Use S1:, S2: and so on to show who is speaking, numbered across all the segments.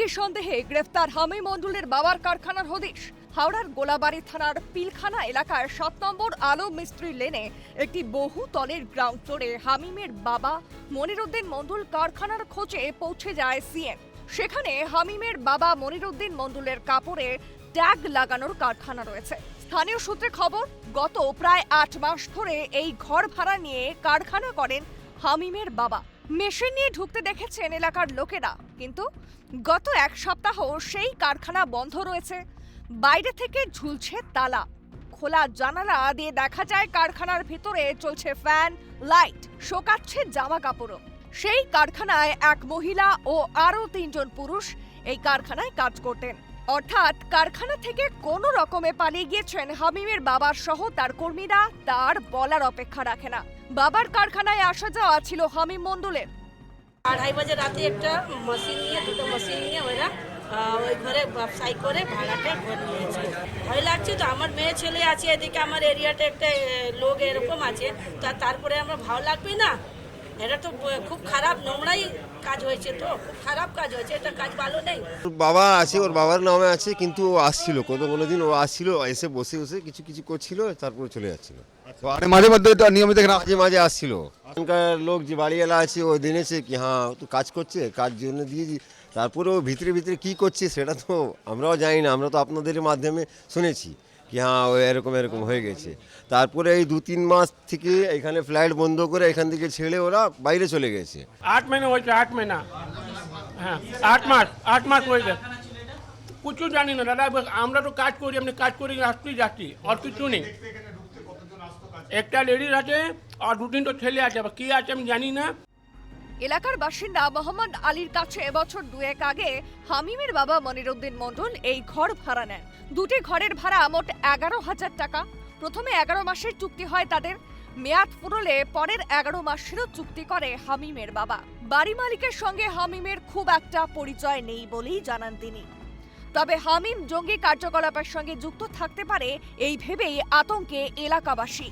S1: জঙ্গি সন্দেহে গ্রেফতার হামিম মণ্ডলের বাবার কারখানার হদিশ। হাওড়ার গোলাবাড়ি থানার পিলখানা এলাকার 7 নম্বর আলম মিস্ত্রি লেনে একটি বহুতলের গ্রাউন্ড ফ্লোরে হামিমের বাবা মনিরুদ্দিন মণ্ডল কারখানার খোঁজে পৌঁছে যায় সিএন। সেখানে হামিমের বাবা মনিরুদ্দিন মণ্ডলের কাপড়ে ট্যাগ লাগানোর কারখানা রয়েছে। স্থানীয় সূত্রে খবর, গত প্রায় 8 মাস ধরে এই ঘর ভাড়া নিয়ে কারখানা করেন হামিমের বাবা। মেশিন নিয়ে ঢুকতে দেখেছেন এলাকার লোকেরা, কিন্তু গত 1 সপ্তাহ সেই কারখানা বন্ধ রয়েছে। বাইরে থেকে ঝুলছে তালা, খোলা জানালা দিয়ে দেখা যায় কারখানার ভিতরে চলছে ফ্যান, লাইট, শোকাচ্ছে জামা কাপড়ও। সেই কারখানায় এক মহিলা ও আরও 3 জন পুরুষ এই কারখানায় কাজ করতেন। অর্থাৎ কারখানা থেকে কোনো রকমে পালিয়ে গিয়েছেন হামিমের বাবার সহ তার কর্মীরা। তার বলার অপেক্ষা রাখে না। বাবার কারখানায় আসা যাওয়া ছিল হামিম মণ্ডলের।
S2: 2:30 বাজে রাতে একটা মেশিন নিয়ে, দুটো মেশিন নিয়ে ওরা ওই ঘরে ব্যবসায়ী করে ভাড়াটে ঘর নিয়েছে। ভয় লাগছে তো, আমার মেয়ে ছেলে আছে এদিকে, আমার এরিয়াতে একটা লোক এরকম আছে, তারপরে আমরা ভালো লাগবে না? এটা তো খুব খারাপ, নোংরাই কাজ হয়েছে, তো খুব খারাপ কাজ হয়েছে, এটা কাজ ভালো নেই।
S3: বাবা আছে, ওর বাবার নামে আছে, কিন্তু ও আসছিল কোনোদিন, ও আসছিল, এসে বসে বসে কিছু কিছু করছিল, তারপরে চলে যাচ্ছিল।
S4: মাঝে মধ্যে এটা নিয়মিত
S3: মাঝে মাঝে আসছিল। এখানকার লোক যে বাড়িওয়ালা আছে ও জেনেছে কি হ্যাঁ তো কাজ করছে, কাজ জন্য দিয়েছি। তারপরে ও ভিতরে ভিতরে কী করছে সেটা তো আমরাও জানি না, আমরা তো আপনাদের মাধ্যমে শুনেছি কি হ্যাঁ ও এরকম এরকম হয়ে গেছে। তারপরে এই 2-3 মাস থেকে এখানে ফ্লাইট বন্ধ করে এখান থেকে ছেড়ে ওরা বাইরে চলে গেছে।
S5: 8 महीने হয়েছে, 8 महीना, হ্যাঁ 8 মাস হয়েছে। কিছু জানি না দাদা, আমরা তো কাজ করি, আপনি কাজ করে আসতেই যাচ্ছি, আর কিছু নেই। একটা লেডিস আছে আর 2-3টা ছেলে আছে, কি আছে আমি জানি না।
S1: এলাকার বাসিন্দা মোহাম্মদ আলীর কাছে এবছর 2-1 আগে হামিমের বাবা মনিরুদ্দিন মণ্ডল এই ঘর ভাড়া নেন। দুটি ঘরের ভাড়া মোট 11,000 টাকা। প্রথমে 11 মাসের চুক্তি হয় তাদের। মেয়াদ ফুরলে পরের 11 মাসেরও চুক্তি করে হামিমের বাবা। বাড়ি মালিকের সঙ্গে হামিমের খুব একটা পরিচয় নেই বলেই জানান তিনি। তবে হামিম জঙ্গি কার্যকলাপের সঙ্গে যুক্ত থাকতে পারে এই ভেবেই আতঙ্কে এলাকাবাসী।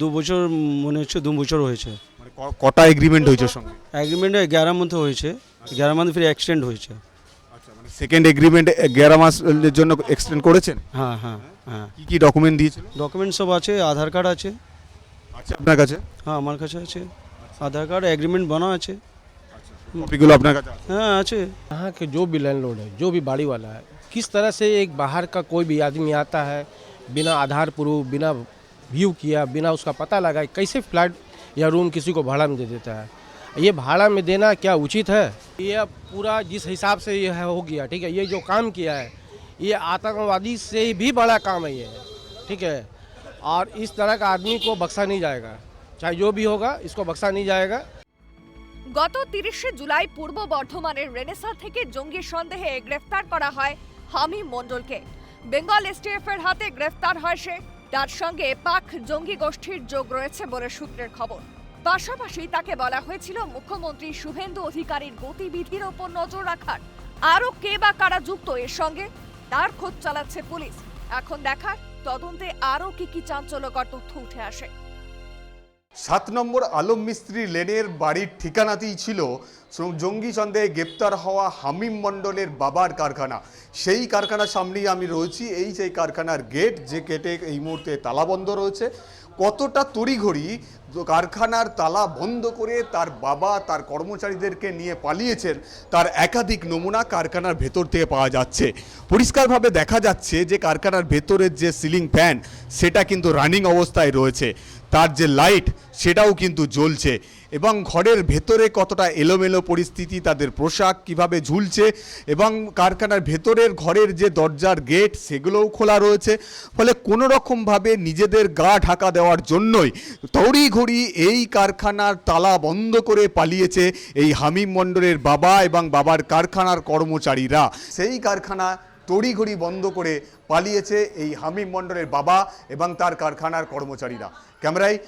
S6: 2 বছর মনে হচ্ছে, 2 বছর হয়েছে।
S4: মানে কটা এগ্রিমেন্ট হয়েছে সঙ্গে?
S6: এগ্রিমেন্ট 11 মান্থ হয়েছে, 11 মান্থ ফির এক্সটেন্ড হয়েছে।
S4: আচ্ছা, মানে সেকেন্ড এগ্রিমেন্ট 11 মাসের জন্য এক্সটেন্ড করেছেন?
S6: হ্যাঁ হ্যাঁ হ্যাঁ।
S4: কি কি ডকুমেন্ট দিয়েছিল?
S6: ডকুমেন্ট সব আছে, আধার কার্ড আছে।
S4: আচ্ছা, আপনার কাছে?
S6: হ্যাঁ আমার কাছে আছে, আধার কার্ড, এগ্রিমেন্ট বানা আছে।
S4: কপিগুলো আপনার কাছে?
S6: हाँ আছে।
S7: यहाँ के जो भी लैंडलॉर्ड है, जो भी बाड़ी वाला है, किस तरह से एक बाहर का कोई भी आदमी आता है, बिना आधार प्रूफ, बिना व्यू किया, बिना उसका पता लगाए कैसे फ्लैट या रूम किसी को भाड़ा में दे देता है? ये भाड़ा में देना क्या उचित है? ये पूरा जिस हिसाब से ये है हो गया, ठीक है, ये जो काम किया है ये आतंकवादी से भी बड़ा काम है ये, ठीक है। और इस तरह का आदमी को बख्शा नहीं जाएगा, चाहे जो भी होगा, इसको बख्शा नहीं जाएगा।
S1: গত 30শে জুলাই পূর্ব বর্ধমানের রেনেসা থেকে জঙ্গি সন্দেহে গ্রেফতার করা হয় হামিম মণ্ডলকে। বেঙ্গল এসটিএফ এর হাতে গ্রেফতার হয় সে। তার সঙ্গে পাক জঙ্গি গোষ্ঠীর যোগ রয়েছে বলে সূত্রের খবর। পাশাপাশি তাকে বলা হয়েছিল মুখ্যমন্ত্রী শুভেন্দু অধিকারীর গতিবিধির ওপর নজর রাখার। আরও কে বা কারা যুক্ত এর সঙ্গে তার খোঁজ চালাচ্ছে পুলিশ। এখন দেখার তদন্তে আরও কি চাঞ্চল্যকর তথ্য উঠে আসে।
S8: 7 নম্বর আলম মিস্ত্রি লেনের বাড়ির ঠিকানাতেই ছিল জঙ্গি সন্দেহে গ্রেপ্তার হওয়া হামিম মণ্ডলের বাবার কারখানা। সেই কারখানার সামনেই আমি রয়েছি। এই সেই কারখানার গেট, যে গেটে এই মুহূর্তে তালাবন্ধ রয়েছে। কতটা তড়িঘড়ি কারখানার তালা বন্ধ করে তার বাবা তার কর্মচারীদেরকে নিয়ে পালিয়েছেন তার একাধিক নমুনা কারখানার ভেতর থেকে পাওয়া যাচ্ছে। পরিষ্কারভাবে দেখা যাচ্ছে যে কারখানার ভেতরের যে সিলিং ফ্যান সেটা কিন্তু রানিং অবস্থায় রয়েছে, তার যে লাইট সেটাও কিন্তু জ্বলছে, এবং ঘরের ভেতরে কতটা এলোমেলো পরিস্থিতি, তাদের পোশাক কিভাবে ঝুলছে, এবং কারখানার ভেতরের ঘরের যে দরজার গেট সেগুলোও খোলা রয়েছে। ফলে কোনো রকমভাবে নিজেদের গা ঢাকা দেওয়ার জন্যই তড়িঘড়ি এই কারখানার তালা বন্ধ করে পালিয়েছে এই হামিম মণ্ডলের বাবা এবং বাবার কারখানার কর্মচারীরা। সেই কারখানা তড়িঘড়ি বন্ধ করে পালিয়েছে এই হামিম মণ্ডলের বাবা এবং তার কারখানার কর্মচারীরা। ক্যামেরায়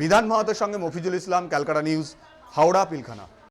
S8: বিধান মাহাতোর সঙ্গে মফিজুল ইসলাম, ক্যালকাটা নিউজ, হাওড়া, পিলখানা।